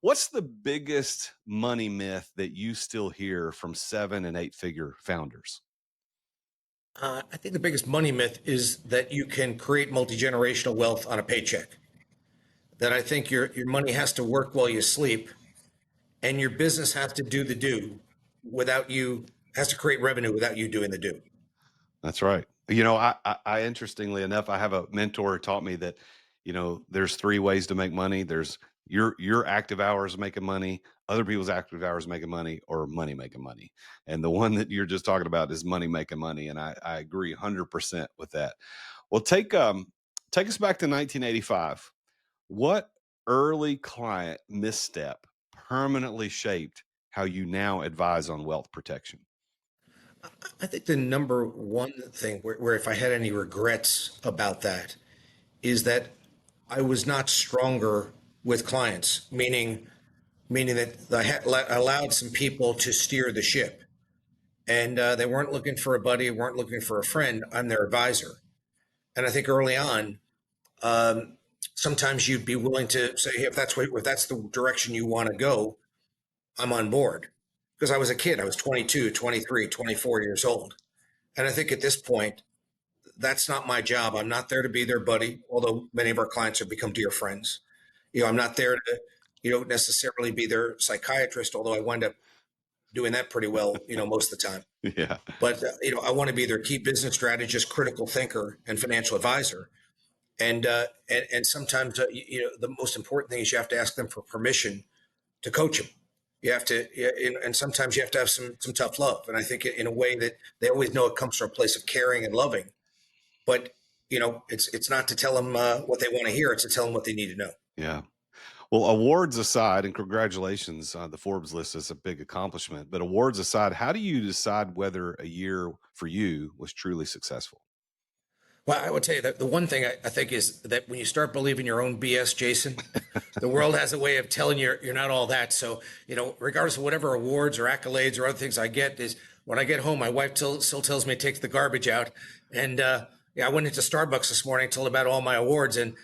What's the biggest money myth that you still hear from 7 and 8 figure founders? I think the biggest money myth is that you can create multi-generational wealth on a paycheck. That I think your money has to work while you sleep, and your business has to do the do without you has to create revenue without you doing the do. That's right. I interestingly enough, I have a mentor who taught me that, there's 3 ways to make money. There's your active hours making money, other people's active hours making money, or money making money. And the one that you're just talking about is money making money. And I agree 100% with that. Well, take us back to 1985. What early client misstep permanently shaped how you now advise on wealth protection? I think the number one thing where if I had any regrets about that is that I was not stronger with clients, meaning that allowed some people to steer the ship, and they weren't looking for a buddy, weren't looking for a friend. I'm their advisor, and I think early on, um, sometimes you'd be willing to say, hey, if that's the direction you want to go, I'm on board. Because I was a kid, I was 22, 23, 24 years old, and I think at this point, that's not my job. I'm not there to be their buddy, although many of our clients have become dear friends. I'm not there to, necessarily be their psychiatrist, although I wind up doing that pretty well, most of the time. Yeah. But I want to be their key business strategist, critical thinker, and financial advisor. And sometimes, the most important thing is you have to ask them for permission to coach them. You have to, and sometimes you have to have some tough love. And I think in a way that they always know it comes from a place of caring and loving. But it's not to tell them what they want to hear; it's to tell them what they need to know. Yeah. Well, awards aside, and congratulations, the Forbes list is a big accomplishment. But awards aside, how do you decide whether a year for you was truly successful? Well, I would tell you that the one thing I think is that when you start believing your own BS, Jason, the world has a way of telling you you're not all that. So, regardless of whatever awards or accolades or other things I get, is when I get home, my wife still tells me to take the garbage out. And yeah, I went into Starbucks this morning, told about all my awards, and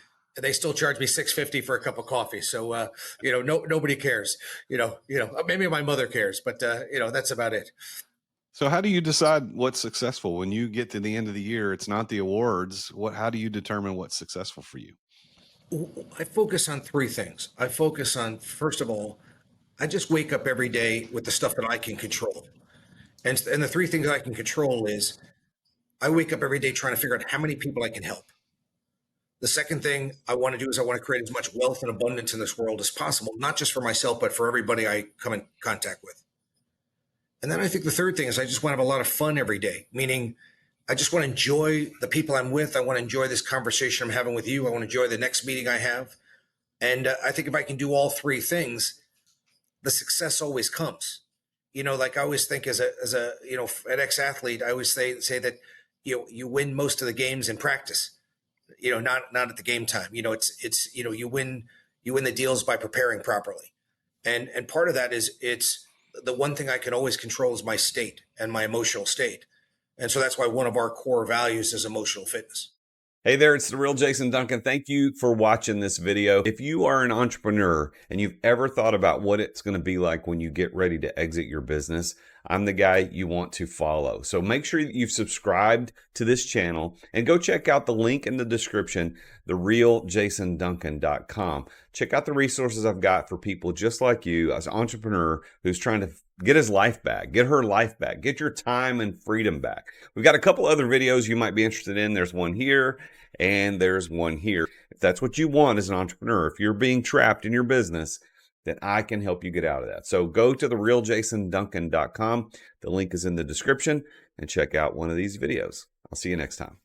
they still charge me $6.50 for a cup of coffee. So, nobody cares. Maybe my mother cares, but that's about it. So, how do you decide what's successful when you get to the end of the year? It's not the awards. How do you determine what's successful for you? I focus on three things. I focus on, first of all, I just wake up every day with the stuff that I can control. And the three things I can control is I wake up every day trying to figure out how many people I can help. The second thing I want to do is I want to create as much wealth and abundance in this world as possible, not just for myself, but for everybody I come in contact with. And then I think the third thing is I just want to have a lot of fun every day, meaning I just want to enjoy the people I'm with. I want to enjoy this conversation I'm having with you. I want to enjoy the next meeting I have. And I think if I can do all three things, the success always comes. Like I always think as a an ex-athlete, I always say that you win most of the games in practice. Not at the game time. It's you win the deals by preparing properly. And part of that is it's the one thing I can always control is my state and my emotional state. And so that's why one of our core values is emotional fitness. Hey there, it's the real Jason Duncan. Thank you for watching this video. If you are an entrepreneur and you've ever thought about what it's going to be like when you get ready to exit your business, I'm the guy you want to follow. So make sure that you've subscribed to this channel and go check out the link in the description, therealjasonduncan.com. Check out the resources I've got for people just like you, as an entrepreneur who's trying to get his life back, get her life back, get your time and freedom back. We've got a couple other videos you might be interested in. There's one here and there's one here. If that's what you want as an entrepreneur, if you're being trapped in your business, then I can help you get out of that. So go to therealjasonduncan.com. The link is in the description and check out one of these videos. I'll see you next time.